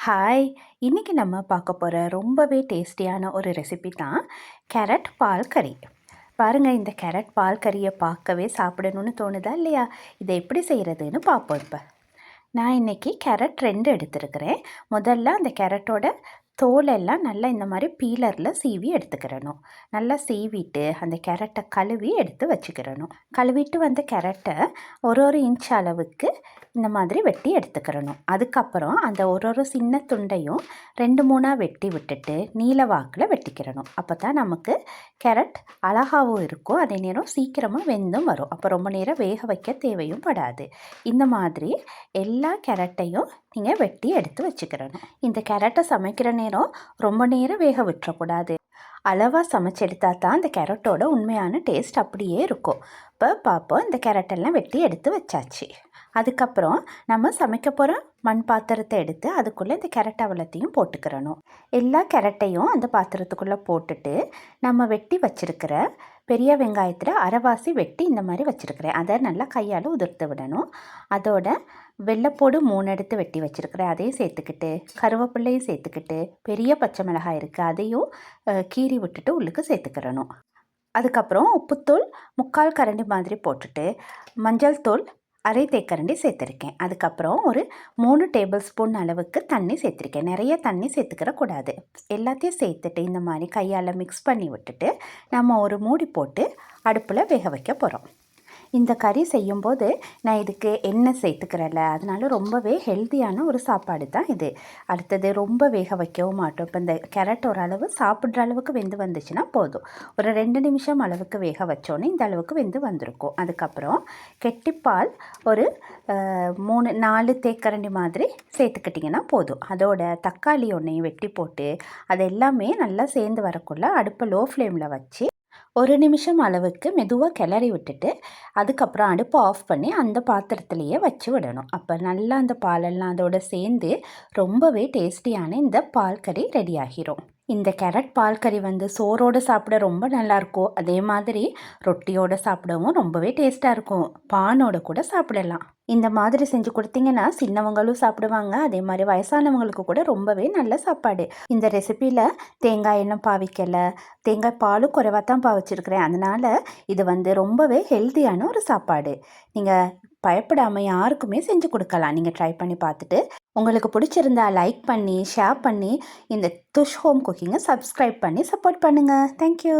Hi! இன்னைக்கு நம்ம பார்க்க போற ரொம்பவே டேஸ்டியான ஒரு ரெசிபி தான் கேரட் பால் கறி. பாருங்க, இந்த கேரட் பால் கறியை பார்க்கவே சாப்பிடணும்னு தோணுதா இல்லையா? இதை எப்படி செய்கிறதுன்னு பார்ப்போம் இப்போ. நான் இன்னைக்கு கேரட் 2 எடுத்துருக்கிறேன். முதல்ல அந்த கேரட்டோட தோலெல்லாம் நல்லா இந்த மாதிரி பீலரில் சீவி எடுத்துக்கிறணும். நல்லா சீவிட்டு அந்த கேரட்டை கழுவி எடுத்து வச்சுக்கிறணும். கழுவிட்டு வந்த கேரட்டை ஒரு இன்ச் அளவுக்கு இந்த மாதிரி வெட்டி எடுத்துக்கிறணும். அதுக்கப்புறம் அந்த ஒரு சின்ன துண்டையும் 2-3 வெட்டி விட்டுட்டு நீல வாக்கில் வெட்டிக்கிறணும். அப்போ தான் நமக்கு கேரட் அழகாகவும் இருக்கும், அதே நேரம் சீக்கிரமாக வெந்தும் வரும். அப்போ ரொம்ப நேரம் வேக வைக்க தேவையும் படாது. இந்த மாதிரி எல்லா கேரட்டையும் நீங்கள் வெட்டி எடுத்து வச்சுக்கிறணும். இந்த கேரட்டை சமைக்கிற நேரம் ரொம்ப நேரம் வேக விட்டுறக்கூடாது. அளவாக சமைச்சு எடுத்தால் தான் இந்த கேரட்டோட உண்மையான டேஸ்ட் அப்படியே இருக்கும். இப்போ பார்ப்போம், இந்த கேரட்டெல்லாம் வெட்டி எடுத்து வச்சாச்சு. அதுக்கப்புறம் நம்ம சமைக்க போகிற மண் பாத்திரத்தை எடுத்து அதுக்குள்ளே இந்த கேரட் அவ்வளோத்தையும் போட்டுக்கிறணும். எல்லா கேரட்டையும் அந்த பாத்திரத்துக்குள்ளே போட்டுட்டு நம்ம வெட்டி வச்சுருக்கிற பெரிய வெங்காயத்தில் அரைவாசி வெட்டி இந்த மாதிரி வச்சுருக்கிறேன். அதை நல்லா கையால் உதிர்த்து விடணும். அதோட வெள்ளைப்பூடு 3 எடுத்து வெட்டி வச்சுருக்கிறேன், அதையும் சேர்த்துக்கிட்டு கருவேப்பிள்ளையும் சேர்த்துக்கிட்டு பெரிய பச்சை மிளகாய் இருக்குது, அதையும் கீறி விட்டுட்டு உள்ளுக்கு சேர்த்துக்கிறணும். அதுக்கப்புறம் உப்புத்தூள் 3/4 கரண்டி மாதிரி போட்டுட்டு மஞ்சள் தூள் அரை தேக்கரண்டி சேர்த்துருக்கேன். அதுக்கப்புறம் ஒரு 3 டேபிள் ஸ்பூன் அளவுக்கு தண்ணி சேர்த்துருக்கேன். நிறைய தண்ணி சேர்த்துக்கிற கூடாது. எல்லாத்தையும் சேர்த்துட்டு இந்த மாதிரி கையால் மிக்ஸ் பண்ணி விட்டுட்டு நம்ம ஒரு மூடி போட்டு அடுப்பில் வேக வைக்க போகிறோம். இந்த கறி செய்யும்போது நான் இதுக்கு எண்ணெய் சேர்த்துக்கிறல, அதனால ரொம்பவே ஹெல்த்தியான ஒரு சாப்பாடு தான் இது. அடுத்தது ரொம்ப வேக வைக்கவும் மாட்டோம். இப்போ இந்த கேரட் ஓரளவு சாப்பிட்ற அளவுக்கு வெந்து வந்துச்சுன்னா போதும். ஒரு 2 நிமிஷம் அளவுக்கு வேக வச்சோன்னே இந்த அளவுக்கு வெந்து வந்திருக்கும். அதுக்கப்புறம் கெட்டிப்பால் ஒரு 3-4 தேக்கரண்டி மாதிரி சேர்த்துக்கிட்டிங்கன்னா போதும். அதோட தக்காளி ஒன்றையும் வெட்டி போட்டு அது எல்லாமே நல்லா சேர்ந்து வரக்குள்ள அடுப்பை லோ ஃப்ளேமில் வச்சு 1 நிமிஷம் அளவுக்கு மெதுவாக கிளறி விட்டுட்டு அதுக்கப்புறம் அடுப்பை ஆஃப் பண்ணி அந்த பாத்திரத்துலேயே வச்சு விடணும். அப்போ நல்லா அந்த பாலெல்லாம் அதோட சேர்ந்து ரொம்பவே டேஸ்டியான இந்த பால் கறி ரெடி ஆகிரும். இந்த கேரட் பால் கறி சோறோடு சாப்பிட ரொம்ப நல்லாயிருக்கும். அதே மாதிரி ரொட்டியோடு சாப்பிடவும் ரொம்பவே டேஸ்ட்டாக இருக்கும். பானோட கூட சாப்பிடலாம். இந்த மாதிரி செஞ்சு கொடுத்தீங்கன்னா சின்னவங்களும் சாப்பிடுவாங்க, அதே மாதிரி வயசானவங்களுக்கு கூட ரொம்பவே நல்ல சாப்பாடு. இந்த ரெசிப்பியில் தேங்காய் எண்ணெய் பாவிக்கலை, தேங்காய் பாலும் குறைவாக தான் பாவிச்சிருக்கிறேன். அதனால் இது ரொம்பவே ஹெல்த்தியான ஒரு சாப்பாடு. நீங்கள் பயப்படாமல் யாருக்குமே செஞ்சு கொடுக்கலாம். நீங்கள் ட்ரை பண்ணி பார்த்துட்டு உங்களுக்கு பிடிச்சிருந்தா லைக் பண்ணி ஷேர் பண்ணி இந்த துஷ் ஹோம் குக்கிங்கை சப்ஸ்கிரைப் பண்ணி சப்போர்ட் பண்ணுங்கள். தேங்க்யூ.